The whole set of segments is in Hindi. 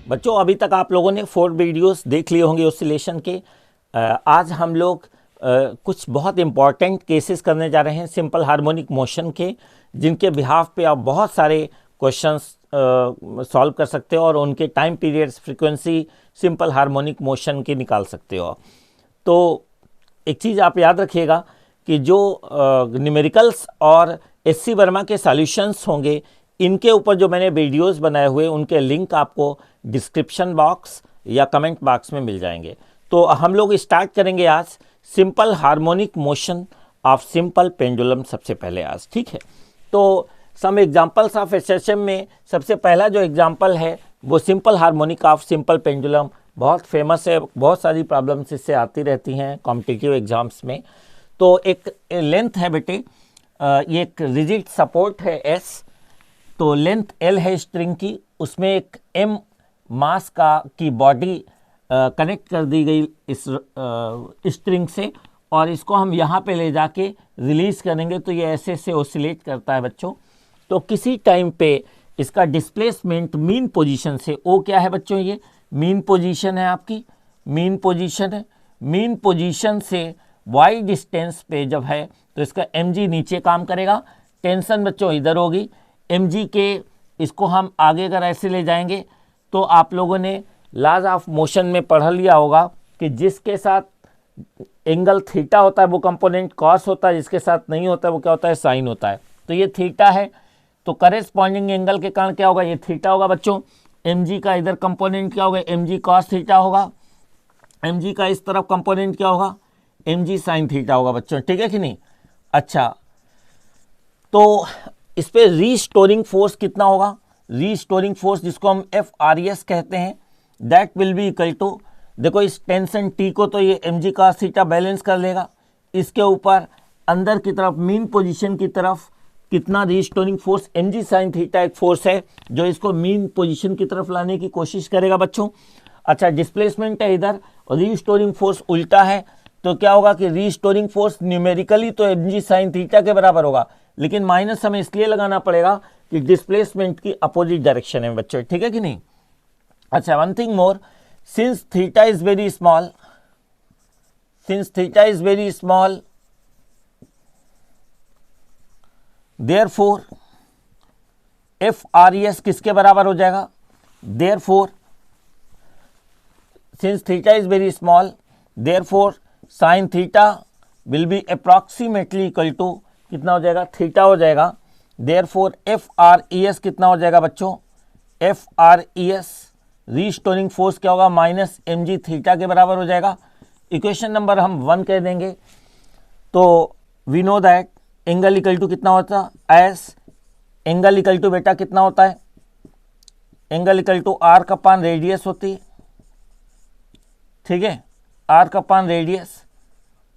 बच्चों अभी तक आप लोगों ने 4 वीडियोस देख लिए होंगे ऑसिलेशन के। आज हम लोग कुछ बहुत इम्पॉर्टेंट केसेस करने जा रहे हैं सिंपल हार्मोनिक मोशन के, जिनके बिहाफ पे आप बहुत सारे क्वेश्चंस सॉल्व कर सकते हो और उनके time periods, frequency simple harmonic motion के निकाल सकते हो। तो एक चीज़ आप याद रखिएगा कि जो न्यूमेरिकल्स और एससी वर्मा के सॉल्यूशंस होंगे, इनके ऊपर जो मैंने वीडियोस बनाए हुए उनके लिंक आपको डिस्क्रिप्शन बॉक्स या कमेंट बॉक्स में मिल जाएंगे। तो हम लोग स्टार्ट करेंगे आज simple harmonic motion of simple pendulum सबसे पहले आज, ठीक है। तो सम एग्जांपल्स ऑफ एसएसएम में सबसे पहला जो एग्जांपल है वो simple harmonic of simple pendulum, बहुत फेमस है, बहुत सारी प्रॉब्लम्स इससे आती रहती हैं कॉम्पिटिटिव एग्जाम्स में। तो एक लेंथ है बेटे, ये एक रिजिड सपोर्ट है S, तो लेंथ L है स्ट्रिंग की, उसमें एक M मास की बॉडी कनेक्ट कर दी गई इस स्ट्रिंग से, और इसको हम यहाँ पे ले जाके रिलीज करेंगे तो ये ऐसे से ऑसिलेट करता है बच्चों। तो किसी टाइम पे इसका डिस्प्लेसमेंट मीन पोजीशन से, O क्या है बच्चों, ये मीन पोजीशन है आपकी, मीन पोजीशन है, मीन पोजीशन से y डिस्टेंस पे जब है तो इसका mg नीचे काम करेगा, टेंशन बच्चों इधर होगी, mg के इसको हम आगे अगर ऐसे ले जाएंगे तो आप लोगों ने लॉज ऑफ मोशन में पढ़ लिया होगा कि जिसके साथ एंगल थीटा होता है वो कंपोनेंट कॉस होता है, जिसके साथ नहीं होता है वो क्या होता है, साइन होता है। तो ये थीटा है, तो करेस्पॉन्डिंग एंगल के कारण क्या होगा, ये थीटा होगा बच्चों। mg का इधर कंपोनेंट क्या होगा, mg कॉस थीटा होगा, mg का इस तरफ कंपोनेंट क्या होगा, mg साइन थीटा होगा बच्चों, ठीक है कि नहीं। अच्छा, तो इस पे रीस्टोरिंग फोर्स कितना होगा, रीस्टोरिंग फोर्स जिसको हम FRES कहते हैं, that will be equal to, देखो इस टेंशन T को तो ये mg cos थीटा बैलेंस कर लेगा, इसके ऊपर अंदर की तरफ मीन पोजीशन की तरफ कितना restoring force, mg sine theta एक फोर्स है जो इसको मीन पोजीशन की तरफ लाने की कोशिश करेगा बच्चों। अच्छा, डिस्प्लेसमेंट है इधर और रीस्टोरिंग फोर्स उल्टा है, तो क्या होगा कि रीस्टोरिंग फोर्स न्यूमेरिकली तो mg साइन थीटा के बराबर होगा, लेकिन माइनस हमें इसलिए लगाना पड़ेगा कि डिस्प्लेसमेंट की अपोजिट डायरेक्शन है बच्चों, ठीक है कि नहीं। अच्छा, one thing more, since theta is very small, since theta is very small, therefore FRES किसके बराबर हो जाएगा, therefore since theta is very small, therefore sine theta will be approximately equal to कितना हो जाएगा, थीटा हो जाएगा। देयरफॉर FRES कितना हो जाएगा बच्चों, FRES रीस्टोरिंग फोर्स क्या होगा, माइनस mg थीटा के बराबर हो जाएगा। इक्वेशन नंबर हम 1 कह देंगे। तो we know that angle equal to कितना होता है, एस एंगल इक्वल टू बेटा कितना होता है, angle equal to arc upon radius होती है, ठीक है, आर्क अपान रेडियस।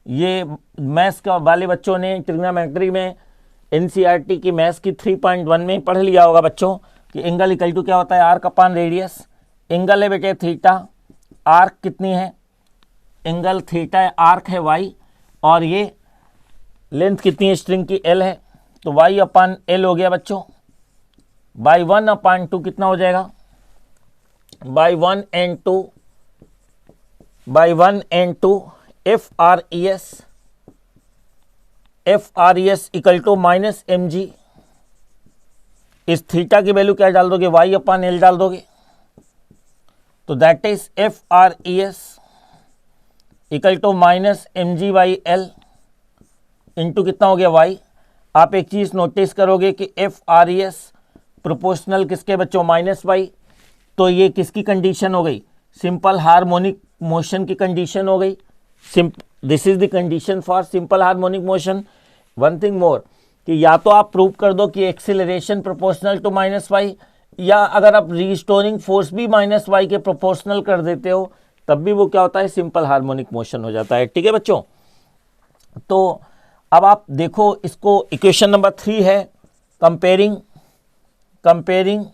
ये मैथ्स का वाले बच्चों ने ट्रिग्नोमेट्री में एनसीईआरटी की मैथ्स की 3.1 में पढ़ लिया होगा बच्चों कि एंगल इक्वल टू क्या होता है, आर्क अपान रेडियस। एंगल है बेटे थीटा, आर्क कितनी है, एंगल थीटा है, आर्क है y, और ये लेंथ कितनी है स्ट्रिंग की, L है, तो y अपान L हो गया बच्चों, बाई 1/2 कितना हो जाएगा, by 1/2 FRES equal to minus mg, इस थीटा की वैल्यू क्या डाल दोगे, y अपान L डाल दोगे, तो that is FRES equal to minus mg by L into कितना हो गया y। आप एक चीज नोटिस करोगे कि FRES प्रोपोर्शनल किसके बच्चों, माइनस y, तो ये किसकी कंडीशन हो गई, सिंपल हार्मोनिक मोशन की कंडीशन हो गई। This is the condition for simple harmonic motion. One thing more, कि या तो आप प्रूव कर दो कि acceleration proportional to minus y, या अगर आप रीस्टोरिंग फोर्स भी माइनस वाई के प्रोपोर्शनल कर देते हो तब भी वो क्या होता है, सिंपल हार्मोनिक मोशन हो जाता है, ठीक है बच्चों। तो अब आप देखो इसको, इक्वेशन नंबर 3 है comparing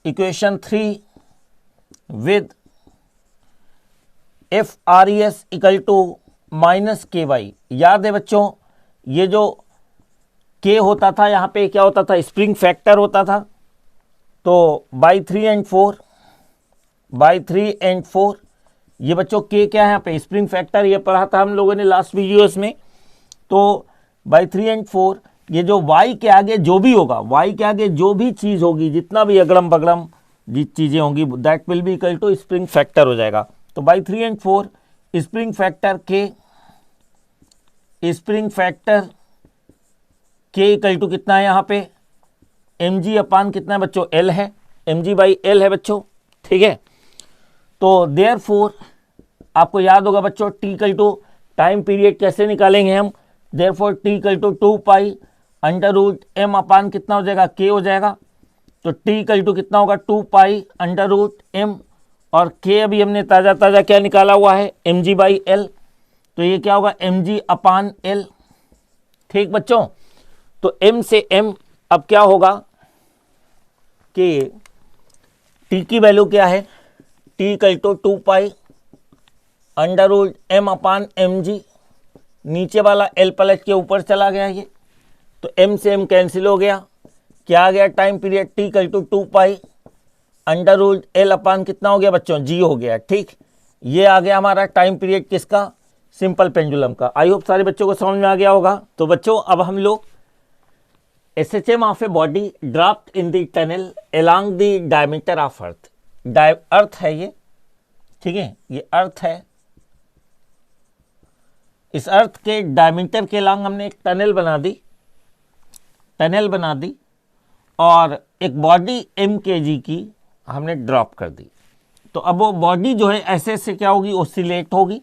equation 3 with FRES equal to minus KY। याद है बच्चों, ये जो K होता था यहाँ पे क्या होता था, स्प्रिंग फैक्टर होता था, तो बाई 3 एंड 4, बाई 3 एंड 4, ये बच्चों के क्या है यहाँ पे स्प्रिंग फैक्टर, ये पढ़ा था हम लोगों ने लास्ट वीडियोस में। तो बाई 3 एंड 4, ये जो y के आगे जो भी होगा, y के आगे जो भी चीज़ होगी, जितना भी अगड़म बगड़म जी चीज़ें होंगी, that will be equal to spring factor हो जाएगा। तो बाई 3 एंड 4 स्प्रिंग फैक्टर के इक्वल टू कितना है यहाँ पे mg अपान कितना है बच्चों, l है, mg बाई l है बच्चों, ठीक है। तो देयरफॉर आपको याद होगा बच्चों t equal to time period कैसे निकालेंगे हम, therefore t equal to 2 pi under root m upon कितना हो जाएगा, k हो जाएगा। तो t इक्वल टू कितना होगा, 2 पाई अंडर रूट m, और k अभी हमने ताज़ा ताज़ा क्या निकाला हुआ है, mg बाई l, तो ये क्या होगा mg अपान l, ठीक बच्चों। तो m से m अब क्या होगा कि t की वैल्यू क्या है, t equal to 2 pi under root m upon mg, नीचे वाला l पलट के ऊपर चला गया ये, तो m से m कैंसिल हो गया, क्या आ गया time period t equal to 2 pi under root l upon कितना हो गया बच्चों, g हो गया, ठीक। ये आ गया हमारा टाइम पीरियड किसका, सिंपल पेंडुलम का। आई होप सारे बच्चों को समझ में आ गया होगा। तो बच्चों अब हम लोग SHM of a body dropped in the tunnel along the diameter of earth, earth है ये, ठीक है, ये अर्थ है, इस अर्थ के डायमीटर के अलोंग हमने एक टनल बना दी और एक बॉडी m kg की हमने ड्रॉप कर दी। तो अब वो बॉडी जो है ऐसे क्या होगी, ऑसिलेट होगी।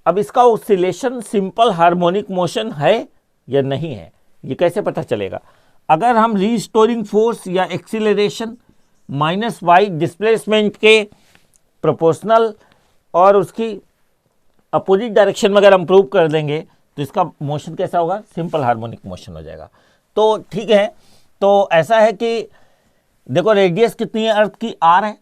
अब इसका ऑसिलेशन सिंपल हार्मोनिक मोशन है या नहीं है, ये कैसे पता चलेगा, अगर हम रीस्टोरिंग फोर्स या एक्सीलरेशन माइनस वाई डिस्प्लेसमेंट के प्रोपोर्शनल और उसकी अपोजिट डायरेक्शन में अगर हम प्रूव कर देंगे तो इसका मोशन कैसा होगा, सिंपल हार्मोनिक मोशन हो जाएगा। तो ठीक है, तो ऐसा है कि देखो रेडियस कितनी है अर्थ की, r है,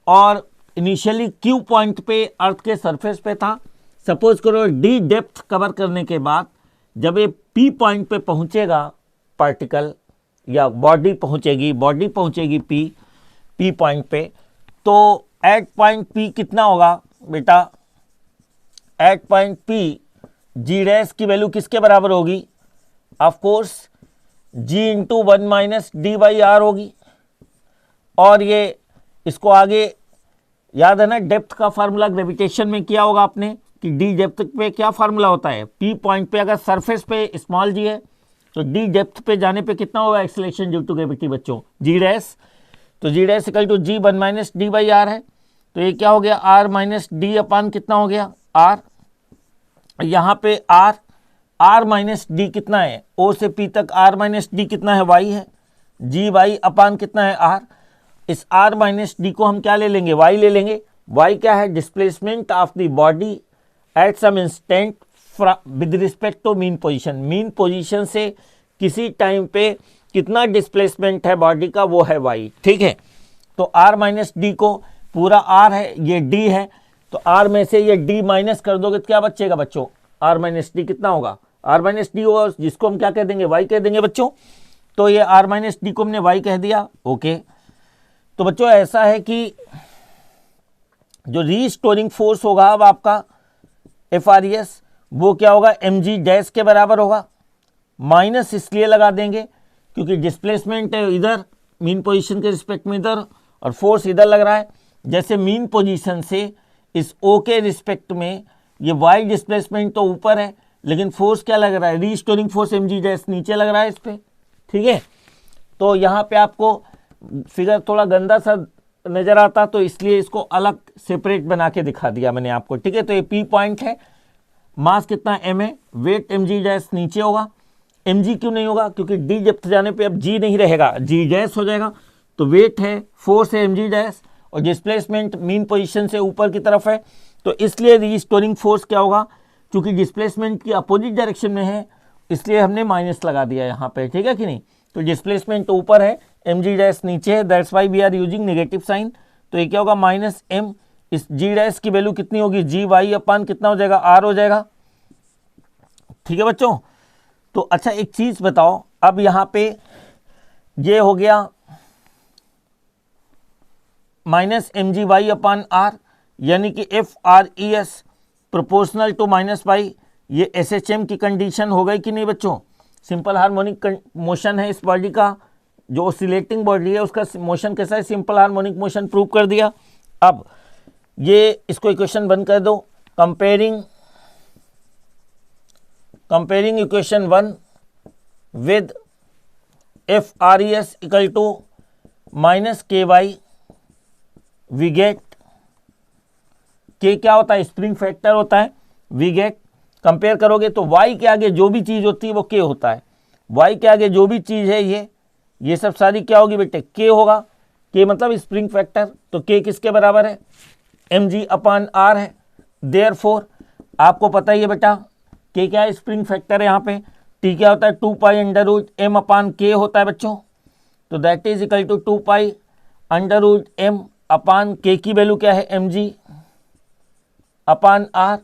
और इनिशियली Q पॉइंट पे अर्थ के सरफेस पे था। सपोज करो d डेप्थ कवर करने के बाद जब ये P पॉइंट पे पहुंचेगा पार्टिकल या बॉडी पहुंचेगी P पॉइंट पे, तो एट पॉइंट P कितना होगा बेटा, at point P g dash की वैल्यू किसके बराबर होगी, of course g into 1 minus d by r होगी। और ये इसको आगे याद है ना, डेप्थ का फार्मूला ग्रेविटेशन में किया होगा आपने कि डी डेप्थ पे क्या फार्मूला होता है, P पॉइंट पे अगर सरफेस पे स्मॉल g है तो डी डेप्थ पे जाने पे कितना होगा एक्सेलरेशन ड्यू टू ग्रेविटी बच्चों, g डैश। तो g dash equal to g 1 minus d by r है, तो ये क्या हो गया r माइनस डी अपान कितना हो गया r, यहाँ पे r माइनस डी कितना है, o से p तक r माइनस डी कितना है, y है, g y अपान कितना है r। इस r माइनस डी को हम क्या ले लेंगे, y ले लेंगे। y क्या है, displacement of the body at some instant with respect to mean position, mean position से किसी टाइम पे कितना डिस्प्लेसमेंट है बॉडी का, वो है y, ठीक है। तो r माइनस डी को पूरा r है, ये d है, तो r में से ये d माइनस कर दोगे तो क्या बचेगा बच्चों, r माइनस डी कितना होगा, r माइनस डी होगा, जिसको हम क्या कह देंगे, y कह देंगे बच्चों। तो ये r माइनस डी को हमने y कह दिया, ओके। तो बच्चों ऐसा है कि जो रीस्टोरिंग फोर्स होगा अब आपका FRES, वो क्या होगा, mg डैश के बराबर होगा, माइनस इसलिए लगा देंगे क्योंकि डिस्प्लेसमेंट है इधर मीन पोजीशन के रिस्पेक्ट में इधर, और फोर्स इधर लग रहा है। जैसे मीन पोजीशन से इस O के रिस्पेक्ट में ये y डिस्प्लेसमेंट तो ऊपर है, लेकिन फोर्स क्या लग रहा है, रीस्टोरिंग फोर्स mg डैश नीचे लग रहा है इस पर, ठीक है। तो यहाँ पे आपको फिगर थोड़ा गंदा सा नज़र आता, तो इसलिए इसको अलग सेपरेट बना के दिखा दिया मैंने आपको, ठीक है। तो ये P पॉइंट है, मास कितना m है, वेट mg डैश नीचे होगा, mg क्यों नहीं होगा, क्योंकि d डेप्थ जाने पे अब g नहीं रहेगा, g डैश हो जाएगा। तो वेट है, फोर्स है mg डैश, और डिस्प्लेसमेंट मीन पोजीशन से ऊपर की तरफ है, तो इसलिए रीस्टोरिंग फोर्स क्या होगा, क्योंकि डिस्प्लेसमेंट की अपोजिट डायरेक्शन में है इसलिए हमने माइनस लगा दिया यहाँ पे, ठीक है कि नहीं। तो डिस्प्लेसमेंट तो ऊपर है, mg डैश नीचे है, that's why we are using negative sign. तो ये क्या होगा, माइनस m, इस g डैश की वैल्यू कितनी होगी, जी वाई अपान कितना हो जाएगा, r हो जाएगा, ठीक है बच्चों। तो अच्छा एक चीज़ बताओ, अब यहाँ पे ये हो गया minus m g y upon r, यानी कि f r e s proportional to minus Y. ये एस एच एम की कंडीशन हो गई कि नहीं बच्चों? सिंपल हार्मोनिक मोशन है इस बॉडी का, जो ऑसिलेटिंग बॉडी है उसका मोशन कैसा है? सिंपल हार्मोनिक मोशन प्रूव कर दिया। अब ये इसको इक्वेशन बंद कर दो। Comparing equation 1 with f r e s equal to minus k y, we get k क्या होता है? स्प्रिंग फैक्टर होता है। वी गेट कंपेयर करोगे तो y के आगे जो भी चीज़ होती है वो k होता है। y के आगे जो भी चीज़ है ये सब सारी क्या होगी बेटे? k होगा। k मतलब स्प्रिंग फैक्टर, तो k किसके बराबर है? mg अपान r है। देयरफॉर आपको पता ही है बेटा k क्या है? स्प्रिंग फैक्टर है। यहाँ पे t क्या होता है? 2 pi under root m upon k होता है बच्चों। तो that is equal to 2 pi under root m upon k की वैल्यू क्या है? mg अपान r।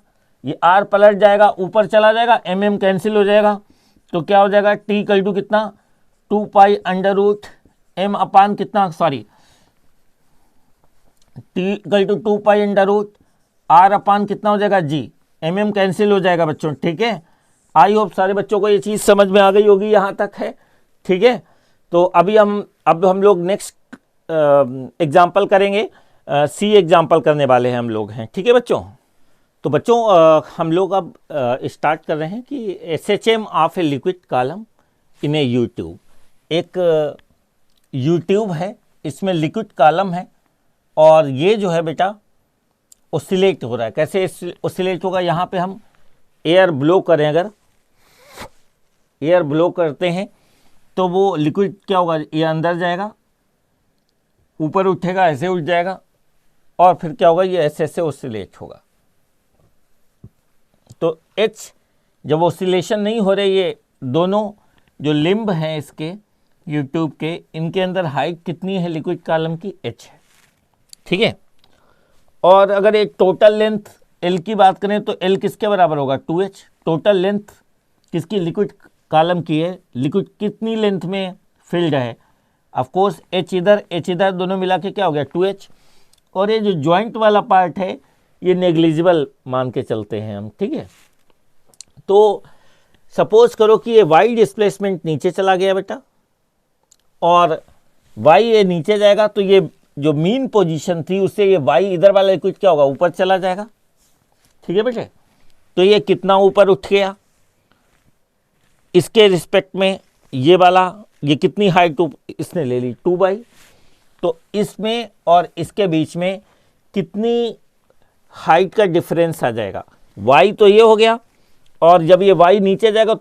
ये r पलट जाएगा, ऊपर चला जाएगा, mm कैंसिल हो जाएगा, तो क्या हो जाएगा? t इक्वल टू कितना? 2 pi under root m upon कितना? Sorry, t equal to 2 pi under root r upon कितना हो जाएगा? g। mm कैंसिल हो जाएगा बच्चों, ठीक है। आई होप सारे बच्चों को ये चीज़ समझ में आ गई होगी, यहाँ तक है, ठीक है। तो अब हम लोग नेक्स्ट एग्जाम्पल करेंगे। सी एग्जाम्पल करने वाले हैं हम लोग हैं, ठीक है बच्चों। तो बच्चों हम लोग अब स्टार्ट कर रहे हैं कि s h m of a liquid column in a U tube. एक यूट्यूब है, इसमें लिक्विड कॉलम है और ये जो है बेटा ऑसिलेट हो रहा है। कैसे ऑसिलेट होगा? यहाँ पे हम एयर ब्लो करें, अगर एयर ब्लो करते हैं तो वो लिक्विड क्या होगा? ये अंदर जाएगा, ऊपर उठेगा, ऐसे उठ जाएगा और फिर क्या होगा? ये ऐसे ऑसिलेट होगा। तो H जब ऑसिलेशन नहीं हो रही, ये दोनों जो लिम्ब हैं इसके यूट्यूब के, इनके अंदर हाइट कितनी है लिक्विड कॉलम की? H है, ठीक है। और अगर एक टोटल लेंथ L की बात करें तो L किसके बराबर होगा? 2H। टोटल लेंथ किसकी? लिक्विड कॉलम की है। लिक्विड कितनी लेंथ में फिल्ड है? ऑफ कोर्स H इधर, दोनों मिला के क्या हो गया? 2H। और ये जो जॉइंट वाला पार्ट है ये नेग्लिजिबल मान के चलते हैं हम, ठीक है। तो सपोज करो कि ये वाई डिस्प्लेसमेंट नीचे चला गया बेटा, और वाई ये नीचे जाएगा, तो ये जो मीन पोजीशन थी उससे ये वाई इधर वाला लिक्विड क्या होगा? ऊपर चला जाएगा, ठीक है बेटे। तो ये कितना ऊपर उठ गया? इसके रिस्पेक्ट में ये वाला, ये कितनी हाइट इसने ले ली? 2 बाई। तो इसमें और इसके बीच में कितनी हाइट का डिफरेंस आ जाएगा? y तो ये हो गया, और जब ये y नीचे जाएगा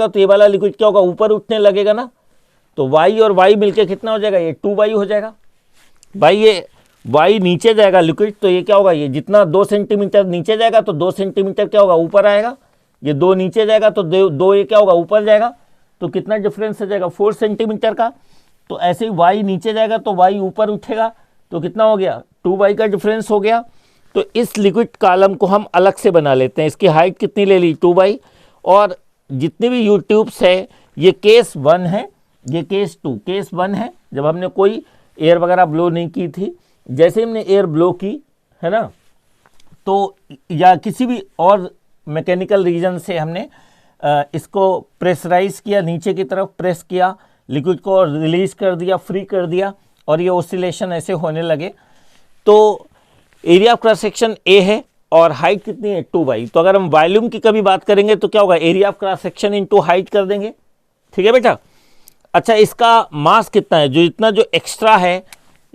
तो ये वाला लिक्विड क्या होगा? ऊपर उठने लगेगा ना। तो y और y मिलके कितना हो जाएगा? ये 2y हो जाएगा। भाई ये y नीचे जाएगा लिक्विड, तो ये क्या होगा? ये जितना 2 सेंटीमीटर नीचे जाएगा तो 2 सेंटीमीटर क्या होगा? ऊपर आएगा। ये 2 नीचे जाएगा तो 2 ये क्या होगा? ऊपर जाएगा। तो कितना डिफरेंस आ जाएगा? 4 सेंटीमीटर का। तो ऐसे ही y नीचे जाएगा तो y ऊपर उठेगा, तो कितना हो गया? 2y का डिफरेंस हो गया। तो इस लिक्विड कॉलम को हम अलग से बना लेते हैं। इसकी हाइट कितनी ले ली? 2y। और जितने भी यूट्यूब्स है, ये केस 1 है, ये केस 2। केस 1 है जब हमने कोई एयर वगैरह ब्लो नहीं की थी। जैसे हमने एयर ब्लो की है ना, तो या किसी भी और मैकेनिकल रीजन से हमने इसको प्रेशराइज किया, नीचे की तरफ प्रेस किया लिक्विड को और रिलीज कर दिया, फ्री कर दिया, और ये ऑसिलेशन ऐसे होने लगे। तो area of cross section A है और हाइट कितनी है? 2y। तो अगर हम वॉल्यूम की कभी बात करेंगे तो क्या होगा? Area of cross section into height कर देंगे, ठीक है बेटा। अच्छा, इसका मास कितना है? जो इतना जो एक्स्ट्रा है,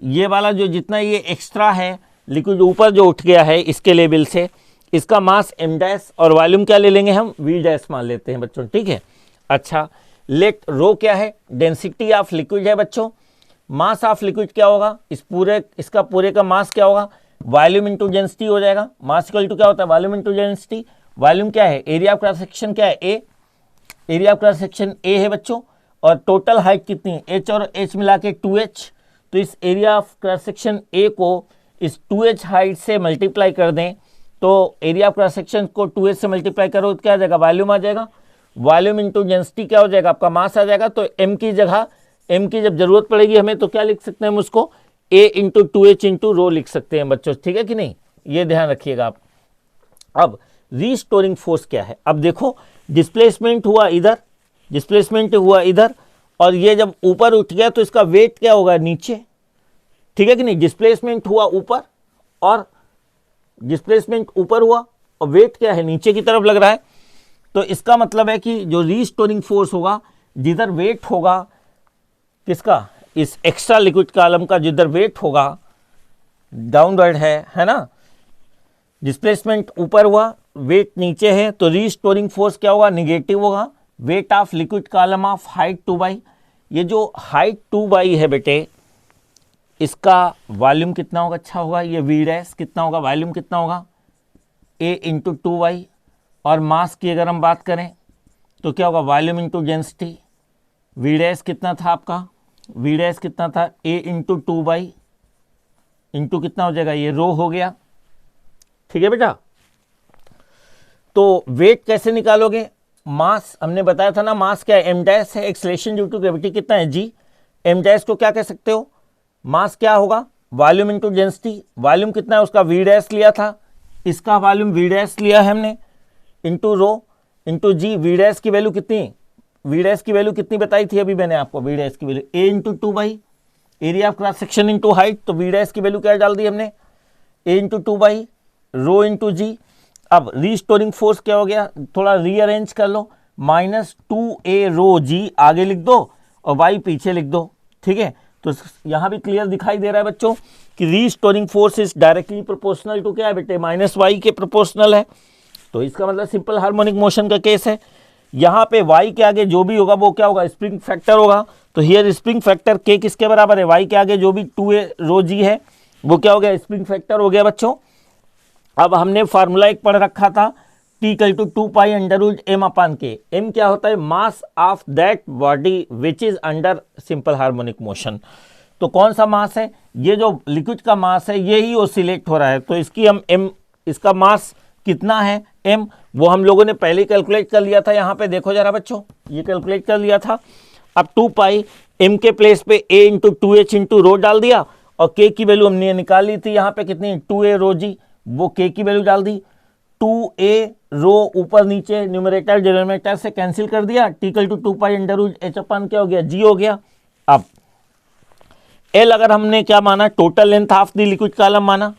ये वाला जो जितना ये एक्स्ट्रा है लिक्विड ऊपर जो उठ गया है इसके लेवल से, इसका मास m डैश, और वॉल्यूम क्या ले लेंगे हम? v डैश मान लेते हैं बच्चों, ठीक है। अच्छा, लेट रो क्या है? डेंसिटी ऑफ लिक्विड है बच्चों। मास ऑफ लिक्विड क्या होगा? इसका पूरे का मास क्या होगा? वॉल्यूम इंटू डेंसिटी हो जाएगा। मास इक्वल टू क्या होता है? Volume into density. वॉल्यूम क्या है? एरिया ऑफ क्रॉस सेक्शन क्या है? A. Area of cross section A है बच्चों। और टोटल हाइट कितनी है? h और h मिला के 2h। तो इस एरिया ऑफ क्रॉस सेक्शन ए को इस 2h हाइट से मल्टीप्लाई कर दें, तो एरिया ऑफ क्रॉस सेक्शन को 2h से मल्टीप्लाई करो तो क्या आ जाएगा? वॉल्यूम आ जाएगा। वॉल्यूम इंटू डेंसिटी क्या हो जाएगा, आपका मास आ जाएगा। तो m की जगह, m की जब जरूरत पड़ेगी हमें तो क्या लिख सकते हैं हम उसको, a into 2h into rho लिख सकते हैं बच्चों, ठीक है कि नहीं, ये ध्यान रखिएगा आप। अब रीस्टोरिंग फोर्स क्या है, अब देखो डिस्प्लेसमेंट हुआ इधर, डिस्प्लेसमेंट हुआ इधर, और ये जब ऊपर उठ गया तो इसका वेट क्या होगा, नीचे, ठीक है कि नहीं। डिस्प्लेसमेंट हुआ ऊपर, और डिस्प्लेसमेंट ऊपर हुआ और वेट क्या है, नीचे की तरफ लग रहा है। तो इसका मतलब है कि जो रीस्टोरिंग फोर्स होगा, जिधर वेट होगा किसका, इस एक्स्ट्रा लिक्विड कॉलम का जिधर वेट होगा डाउनवर्ड है ना, डिस्प्लेसमेंट ऊपर हुआ, वेट नीचे है, तो रीस्टोरिंग फोर्स क्या होगा, निगेटिव होगा। Weight of liquid column of height 2/, ये जो हाइट 2/, है बेटे, इसका वॉल्यूम कितना होगा, अच्छा होगा, ये वी डैश कितना होगा, वॉल्यूम कितना होगा, a इंटू 2/, और मास की अगर हम बात करें तो क्या होगा, volume into density. V dash कितना था आपका, वी डैश कितना था, a इंटू 2/, इंटू कितना हो जाएगा, ये रो हो गया, ठीक है बेटा। तो वेट कैसे निकालोगे, मास हमने बताया था ना, मास क्या है, m डैश है, एक्सेलरेशन ड्यू टू ग्रेविटी कितना है, g। m डैश को क्या कह सकते हो, मास क्या होगा, वॉल्यूम इंटू डेंसिटी। वॉल्यूम कितना है उसका, वी डैश लिया था, इसका वॉल्यूम वी डैश लिया है हमने, into rho into g. V dash की वैल्यू कितनी, वी डैश की वैल्यू कितनी बताई थी अभी मैंने आपको, वी डैश की value a into 2/, area of cross section into height, तो वी डैश की वैल्यू क्या डाल दी हमने, a into 2/, rho into g. अब रीस्टोरिंग फोर्स क्या हो गया, थोड़ा रीअरेंज कर लो, -2a रो जी आगे लिख दो और y पीछे लिख दो, ठीक है। तो यहां भी क्लियर दिखाई दे रहा है बच्चों कि restoring force is directly proportional to क्या है बेटे, -y के प्रोपोर्शनल है। तो इसका मतलब सिंपल हार्मोनिक मोशन का केस है। यहां पे y के आगे जो भी होगा वो क्या होगा, स्प्रिंग फैक्टर होगा। तो हियर स्प्रिंग फैक्टर k किसके बराबर है, y के आगे जो भी 2a रो जी है वो क्या हो गया, स्प्रिंग फैक्टर हो गया बच्चों। अब हमने फार्मूला एक पढ़ रखा था, T = 2π√m/k। m क्या होता है, mass of that body which is under simple harmonic motion. तो कौन सा मास है, ये जो लिक्विड का मास है ये ही ऑसिलेट हो रहा है, तो इसकी हम m, इसका मास कितना है m, वो हम लोगों ने पहले कैलकुलेट कर लिया था। यहाँ पे देखो जरा बच्चों, ये कैलकुलेट कर लिया था। अब 2π m के प्लेस पे a into 2h into rho डाल दिया, और k की वैल्यू हमने निकाल ली थी यहाँ पे कितनी, 2a रो जी, वो k की वैल्यू डाल दी। 2a रो ऊपर नीचे न्यूमरेटर डिनोमिनेटर से कैंसिल कर दिया, T = 2π√h/ क्या हो गया, g हो गया। अब L अगर हमने क्या माना, total length of the liquid column माना,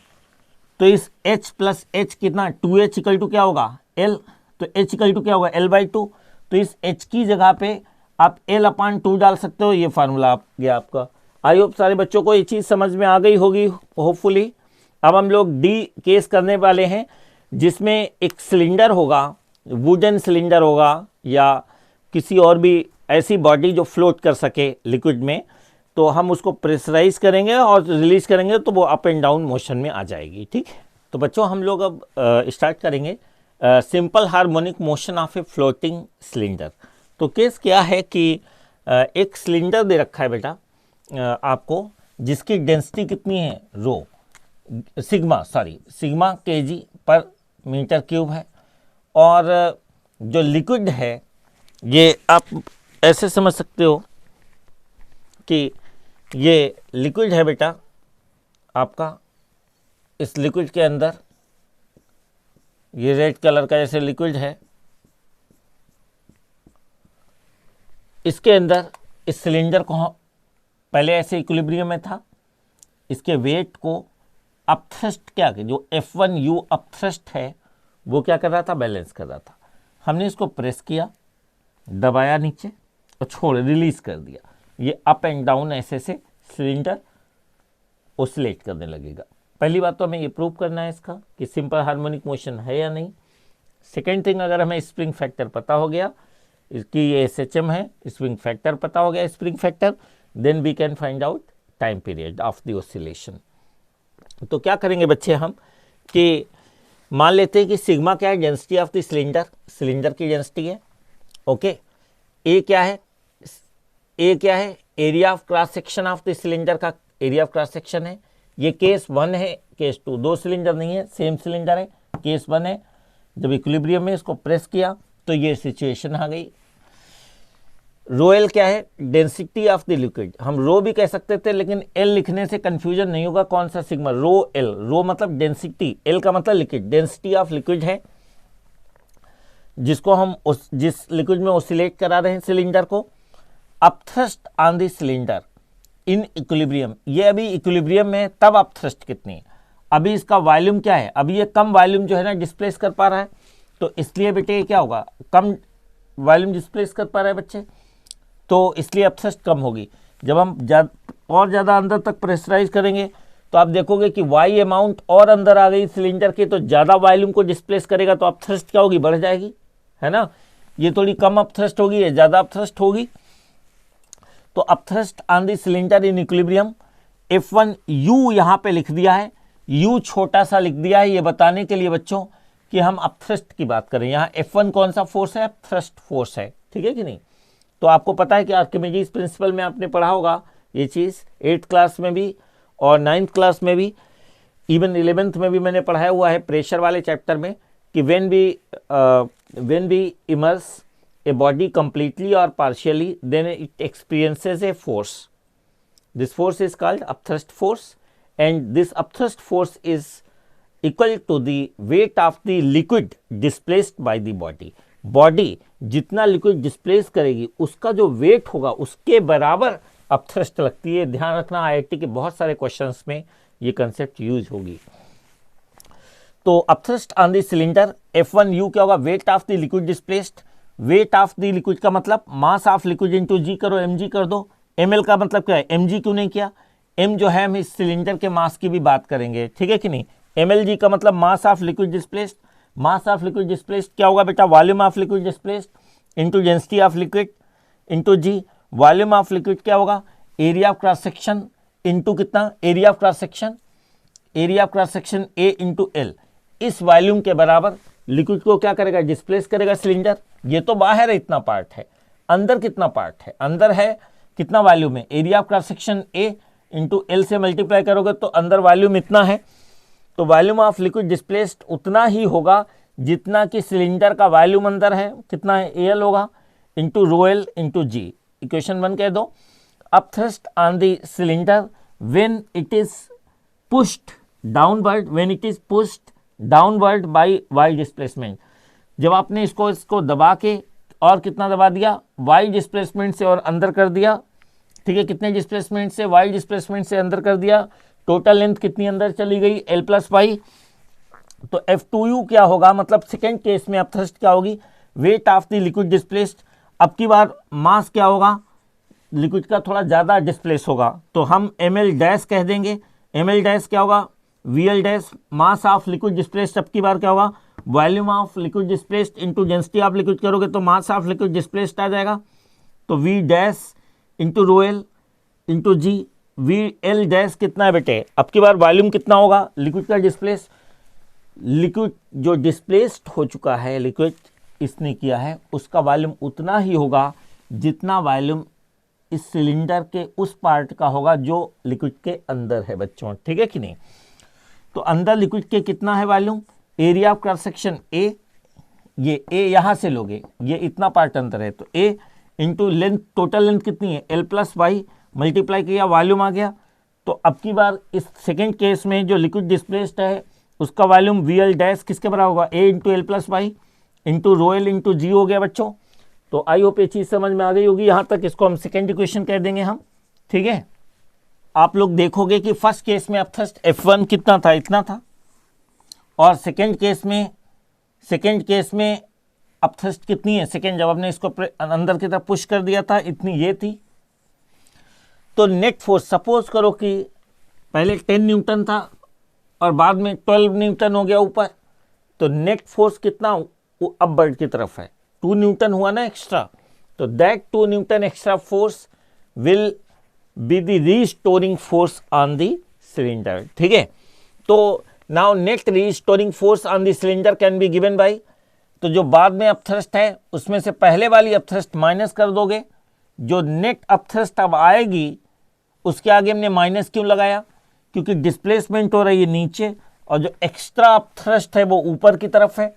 तो इस H प्लस H कितना, 2H = क्या होगा, L, तो H = क्या होगा, L/2। तो इस H की जगह पे आप L/2 डाल सकते हो, ये फार्मूला आ गया आपका। आई होप सारे बच्चों को ये चीज़ समझ में आ गई होगी होपफुली। अब हम लोग डी केस करने वाले हैं, जिसमें एक सिलेंडर होगा, वुडन सिलेंडर होगा या किसी और भी ऐसी बॉडी जो फ्लोट कर सके लिक्विड में, तो हम उसको प्रेशराइज करेंगे और रिलीज करेंगे तो वो अप एंड डाउन मोशन में आ जाएगी, ठीक है। तो बच्चों हम लोग अब स्टार्ट करेंगे simple harmonic motion of a floating cylinder. तो केस क्या है कि एक सिलेंडर दे रखा है बेटा आपको, जिसकी डेंसिटी कितनी है, रो सिग्मा kg/m³ है, और जो लिक्विड है ये आप ऐसे समझ सकते हो कि ये लिक्विड है बेटा आपका। इस लिक्विड के अंदर ये रेड कलर का जैसे लिक्विड है, इसके अंदर इस सिलेंडर को पहले ऐसे इक्विलिब्रियम में था, इसके वेट को अपथ्रस्ट क्या कि जो F1U अपथ्रस्ट है वो क्या कर रहा था, बैलेंस कर रहा था। हमने इसको प्रेस किया, दबाया नीचे और छोड़ रिलीज कर दिया, ये अप एंड डाउन ऐसे से सिलेंडर ओसिलेट करने लगेगा। पहली बात तो हमें ये प्रूव करना है इसका कि सिंपल हार्मोनिक मोशन है या नहीं। सेकेंड थिंग, अगर हमें स्प्रिंग फैक्टर पता हो गया, इसकी ये SHM है, स्प्रिंग फैक्टर पता हो गया, spring factor, then we can find out time period of the oscillation. तो क्या करेंगे बच्चे हम कि मान लेते हैं कि सिग्मा क्या है, density of the cylinder, cylinder की डेंसिटी है, ओके। ए क्या है, ए क्या है, area of cross section of the cylinder का एरिया ऑफ क्रॉस सेक्शन है। ये केस 1 है, केस 2, दो सिलेंडर नहीं है, सेम सिलेंडर है, केस 1 है। जब इक्विलिब्रियम में इसको प्रेस किया तो ये सिचुएशन आ गई। रो एल क्या है? Density of the liquid. हम रो भी कह सकते थे, लेकिन एल लिखने से कंफ्यूजन नहीं होगा। कौन सा सिग्मा? Rho L. रो मतलब डेंसिटी, एल का मतलब लिक्विड। डेंसिटी ऑफ लिक्विड है जिसको हम जिस लिक्विड में ऑसिलेट करा रहे हैं सिलेंडर को। Upthrust on the cylinder in equilibrium. ये अभी इक्विलिब्रियम में है, तब अपथ्रस्ट कितनी है? अभी इसका वॉल्यूम क्या है? अभी ये कम वॉल्यूम जो है ना डिस्प्लेस कर पा रहा है, तो इसलिए बेटे क्या होगा? कम वॉल्यूम डिस्प्लेस कर पा रहा है बच्चे, तो इसलिए अपथ्रस्ट कम होगी। जब हम और ज़्यादा अंदर तक प्रेशराइज करेंगे तो आप देखोगे कि वाई अमाउंट और अंदर आ गई सिलेंडर के, तो ज़्यादा वॉल्यूम को डिस्प्लेस करेगा, तो अपथ्रस्ट क्या होगी? बढ़ जाएगी, है ना। ये थोड़ी कम अपथ्रस्ट होगी, ये ज़्यादा अपथ्रस्ट होगी। तो upthrust on the cylinder in equilibrium. F1 U यहाँ पे लिख दिया है, U छोटा सा लिख दिया है ये बताने के लिए बच्चों कि हम अपथ्रस्ट की बात करें। यहाँ F1 कौन सा फोर्स है? अपथ्रस्ट फोर्स है, ठीक है कि नहीं। तो आपको पता है कि आर्किमिडीज प्रिंसिपल में आपने पढ़ा होगा ये चीज़, 8th क्लास में भी और 9th क्लास में भी, इवन 11th में भी मैंने पढ़ाया हुआ है प्रेशर वाले चैप्टर में, कि when we immerse a body completely or partially, then it experiences a force. This force is called upthrust force, and this upthrust force is equal to the weight of the liquid displaced by the body. Body जितना liquid displace करेगी उसका जो weight होगा उसके बराबर upthrust लगती है। ध्यान रखना, IIT के बहुत सारे क्वेश्चंस में ये कंसेप्ट यूज होगी। तो upthrust on the cylinder F1U क्या होगा? Weight of the liquid displaced. Weight of the liquid का मतलब मास ऑफ लिक्विड इंटू जी करो, mg कर दो। ml का मतलब क्या है? mg क्यों नहीं किया? m जो है हम इस सिलेंडर के मास की भी बात करेंगे, ठीक है कि नहीं। mlg का मतलब mass of liquid displaced. Mass of liquid displaced क्या होगा बेटा? Volume of liquid displaced into density of liquid into g. Volume of liquid क्या होगा? Area of cross section into कितना? Area of cross section. Area of cross section A into L. इस वॉल्यूम के बराबर लिक्विड को क्या करेगा? डिस्प्लेस करेगा सिलेंडर। ये तो बाहर है, इतना पार्ट है, अंदर कितना पार्ट है? अंदर है कितना वॉल्यूम है? Area of cross section A into L से मल्टीप्लाई करोगे तो अंदर वॉल्यूम इतना है, तो वॉल्यूम ऑफ लिक्विड डिस्प्लेस्ड उतना ही होगा जितना कि सिलेंडर का वॉल्यूम अंदर है। कितना है? एल होगा into rho L into G. Equation 1 कह दो। Upthrust on the cylinder when it is pushed downward, when it is pushed downward by Y displacement. जब आपने इसको दबा के और कितना दबा दिया? वाई डिस्प्लेसमेंट से और अंदर कर दिया, ठीक है। कितने डिस्प्लेसमेंट से? वाई डिस्प्लेसमेंट से अंदर कर दिया। टोटल लेंथ कितनी अंदर चली गई? L plus Y. तो F2U क्या होगा? मतलब सेकेंड केस में अपथ्रस्ट क्या होगी? Weight of the liquid displaced. अब की बार मास क्या होगा? लिक्विड का थोड़ा ज़्यादा डिस्प्लेस होगा, तो हम ml डैश कह देंगे। ml डैश क्या होगा? VL dash. Mass of liquid displaced अब की बार क्या होगा? Volume of liquid displaced into density of liquid करोगे तो मास ऑफ लिक्विड डिस्प्लेस्ड आ जाएगा। तो V dash into rho L into g. VL dash कितना है बेटे? अब की बार वॉल्यूम कितना होगा लिक्विड का डिस्प्लेस? लिक्विड जो डिस्प्लेस्ड हो चुका है, लिक्विड इसने किया है, उसका वॉल्यूम उतना ही होगा जितना वॉल्यूम इस सिलेंडर के उस पार्ट का होगा जो लिक्विड के अंदर है बच्चों, ठीक है कि नहीं। तो अंदर लिक्विड के कितना है volume? Area of cross section ए, ये ए यहाँ से लोगे, ये इतना पार्ट अंदर है, तो ए इंटू लेंथ, टोटल लेंथ कितनी है? L प्लस वाई, मल्टीप्लाई किया, वॉल्यूम आ गया। तो अब की बार इस सेकेंड केस में जो लिक्विड डिस्प्लेस्ड है उसका वॉल्यूम VL डैश किसके बराबर होगा? A into L plus y into rho L into g हो गया बच्चों। तो आई होप ये चीज़ समझ में आ गई होगी यहाँ तक। इसको हम सेकेंड इक्वेशन कह देंगे हम, ठीक है। आप लोग देखोगे कि फर्स्ट केस में अपथ्रस्ट F1 कितना था? इतना था। और सेकेंड केस में अपथ्रस्ट कितनी है? सेकेंड, जब आपने इसको अंदर की तरफ पुश कर दिया था, इतनी ये थी। तो नेट फोर्स सपोज करो कि पहले 10 न्यूटन था और बाद में 12 न्यूटन हो गया ऊपर, तो नेट फोर्स कितना वो अपवर्ड की तरफ है? 2 न्यूटन हुआ ना एक्स्ट्रा। तो that 2 Newton extra force will be the restoring force on the cylinder, ठीक है। तो now net restoring force on the cylinder can be given by, तो जो बाद में अपथ्रस्ट है उसमें से पहले वाली अपथ्रस्ट माइनस कर दोगे, जो नेट अपथ्रस्ट अब आएगी उसके आगे हमने माइनस क्यों लगाया? क्योंकि डिस्प्लेसमेंट हो रही है नीचे और जो एक्स्ट्रा अपथ्रस्ट है वो ऊपर की तरफ है,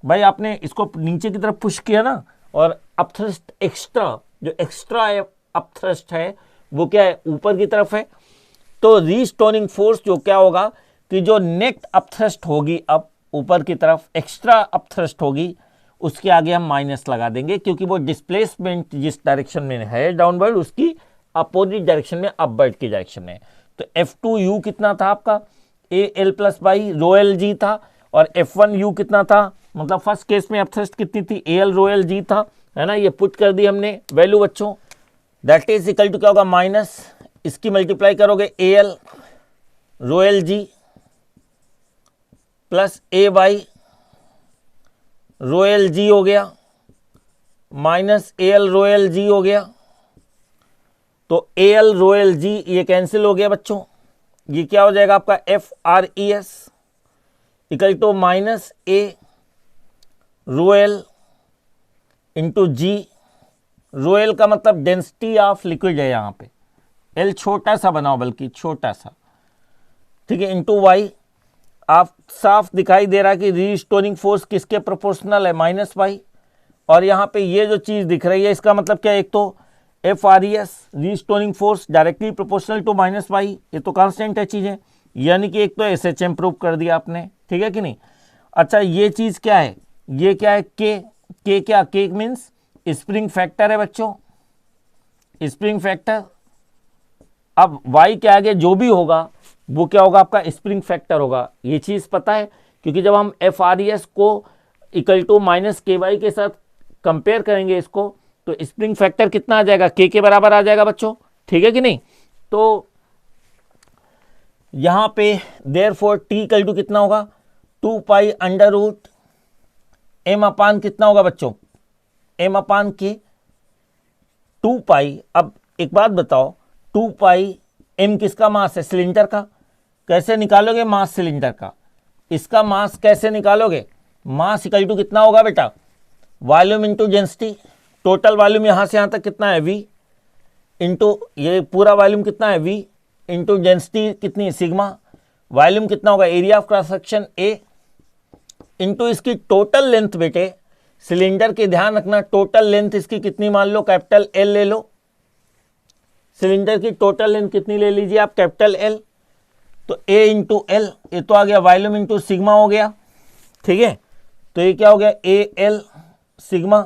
भाई आपने इसको नीचे की तरफ पुश किया ना, और अपथ्रस्ट एक्स्ट्रा, जो एक्स्ट्रा अपथ्रस्ट है वो क्या है, ऊपर की तरफ है। तो रीस्टोरिंग फोर्स जो क्या होगा कि जो नेट अपथ्रस्ट होगी अब ऊपर की तरफ एक्स्ट्रा अपथ्रस्ट होगी, उसके आगे हम माइनस लगा देंगे, क्योंकि वो डिस्प्लेसमेंट जिस डायरेक्शन में है डाउनवर्ड, उसकी अपोजिट डायरेक्शन में, अपवर्ड की डायरेक्शन में। तो F2u कितना था आपका, AL plus by rho L G था, और F1u कितना था, मतलब फर्स्ट केस में अपथ्रस्ट कितनी थी, AL रो एल जी था, है ना। ये पुट कर दी हमने वैल्यू बच्चों, दैट इज इक्वल टू क्या होगा, माइनस इसकी मल्टीप्लाई करोगे AL rho L G plus A by rho L G हो गया, minus AL rho L G हो गया। तो AL रो एल जी ये कैंसिल हो गया बच्चों, ये क्या हो जाएगा आपका FRES equal to minus A rho L into G. Rho L का मतलब डेंसिटी ऑफ लिक्विड है, यहाँ पे L छोटा सा बनाओ, बल्कि छोटा सा, ठीक है, इंटू वाई। आप साफ दिखाई दे रहा है कि रीस्टोरिंग फोर्स किसके प्रोपोर्शनल है, माइनस वाई। और यहाँ पे ये जो चीज़ दिख रही है इसका मतलब क्या है, एक तो FRES restoring force directly proportional to minus Y, ये तो कांस्टेंट है चीज़ें, यानी कि एक तो SHM प्रूव कर दिया आपने, ठीक है कि नहीं। अच्छा ये चीज़ क्या है, ये क्या है, के क्या, के मीन्स स्प्रिंग फैक्टर है बच्चों, स्प्रिंग फैक्टर। अब वाई के आगे जो भी होगा वो क्या होगा, आपका स्प्रिंग फैक्टर होगा, ये चीज़ पता है, क्योंकि जब हम FRES को इक्वल टू माइनस KY के साथ कंपेयर करेंगे इसको, तो स्प्रिंग फैक्टर कितना आ जाएगा, के बराबर आ जाएगा बच्चों, ठीक है कि नहीं। तो यहाँ पे देयरफॉर T इक्वल टू कितना होगा, 2 pi under root M upon कितना होगा बच्चों, M अपान के 2 पाई। अब एक बात बताओ, 2 पाई M किसका मास है, सिलेंडर का। कैसे निकालोगे मास सिलेंडर का, इसका मास कैसे निकालोगे, मास इक्वल टू कितना होगा बेटा, volume into density. Total volume यहाँ से यहाँ तक कितना है, V इंटू ये पूरा वॉल्यूम कितना है, V इंटू डेंसिटी कितनी, सिग्मा। वॉल्यूम कितना होगा, area of cross section A into इसकी टोटल लेंथ। बेटे सिलेंडर के ध्यान रखना, टोटल लेंथ इसकी कितनी मान लो, कैपिटल L ले लो। सिलेंडर की टोटल लेंथ कितनी ले लीजिए आप, कैपिटल L। तो A इंटू एल, ये तो आ गया वॉल्यूम इंटू सिग्मा हो गया, ठीक है। तो ये क्या हो गया, AL सिग्मा।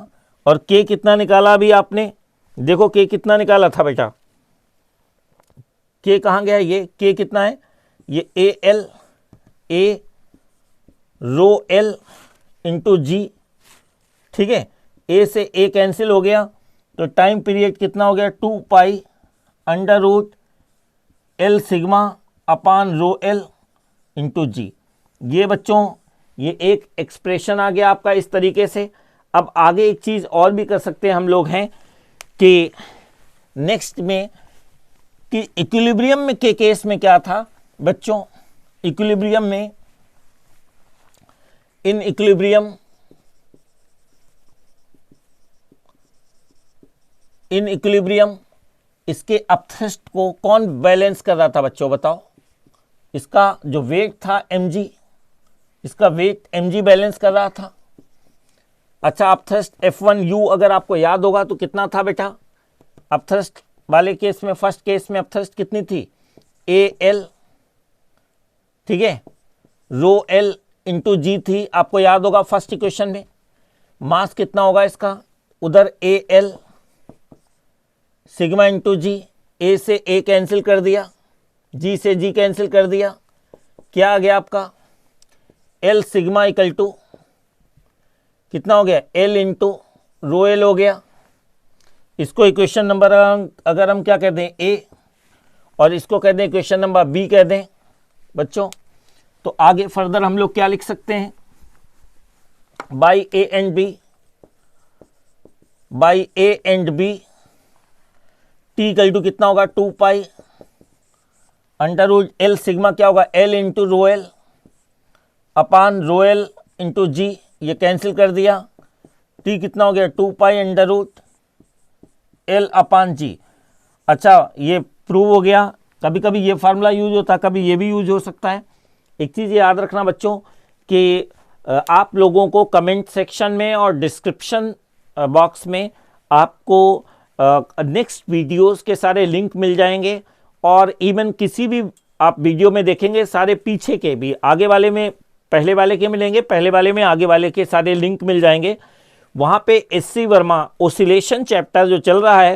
और K कितना निकाला अभी आपने, देखो K कितना निकाला था बेटा, K कहाँ गया, ये K कितना है, ये AL A rho L into g, ठीक है। A से A कैंसिल हो गया, तो टाइम पीरियड कितना हो गया, 2 pi under root L sigma upon rho L into जी। ये बच्चों ये एक एक्सप्रेशन आ गया आपका इस तरीके से। अब आगे एक चीज़ और भी कर सकते हैं हम लोग हैं कि नेक्स्ट में कि इक्विलिब्रियम में के केस में क्या था बच्चों, इक्विलिब्रियम में, इन इक्विलिब्रियम इसके अपथ्रस्ट को कौन बैलेंस कर रहा था बच्चों, बताओ। इसका जो वेट था mg, इसका वेट mg बैलेंस कर रहा था। अच्छा अपथ्रस्ट F1u अगर आपको याद होगा तो कितना था बेटा, अपथ्रस्ट वाले केस में, फर्स्ट केस में अपथ्रस्ट कितनी थी, AL, ठीक है, रो L इंटू जी थी, आपको याद होगा फर्स्ट इक्वेशन में। मास कितना होगा इसका, उधर AL sigma into G, A से A कैंसिल कर दिया, G से G कैंसिल कर दिया, क्या आ गया आपका L सिग्मा इक्वल टू कितना हो गया, L इंटू रो L हो गया। इसको इक्वेशन नंबर अगर हम क्या कह दें A, और इसको कह दें इक्वेशन नंबर B कह दें बच्चों, तो आगे फर्दर हम लोग क्या लिख सकते हैं, by A and B T equal to कितना होगा, 2 pi under root L sigma क्या होगा, L into rho L upon rho L into जी, ये कैंसिल कर दिया। T कितना हो गया, 2 pi under root L upon G. अच्छा ये प्रूव हो गया। कभी कभी ये फार्मूला यूज होता है, कभी ये भी यूज हो सकता है। एक चीज़ याद रखना बच्चों कि आप लोगों को कमेंट सेक्शन में और डिस्क्रिप्शन बॉक्स में आपको नेक्स्ट वीडियोस के सारे लिंक मिल जाएंगे, और इवन किसी भी आप वीडियो में देखेंगे सारे पीछे के भी, आगे वाले में पहले वाले के मिलेंगे, पहले वाले में आगे वाले के सारे लिंक मिल जाएंगे। वहाँ पे एससी वर्मा ओसिलेशन चैप्टर जो चल रहा है,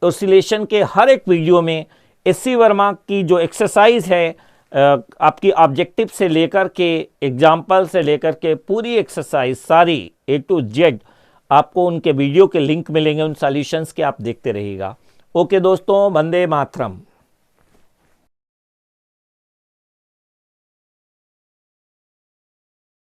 ओसिलेशन के हर एक वीडियो में एससी वर्मा की जो एक्सरसाइज है, आपकी ऑब्जेक्टिव से लेकर के एग्जाम्पल से लेकर के पूरी एक्सरसाइज सारी A to Z आपको उनके वीडियो के लिंक मिलेंगे, उन सॉल्यूशंस के, आप देखते रहिएगा। ओके दोस्तों, वंदे मातरम।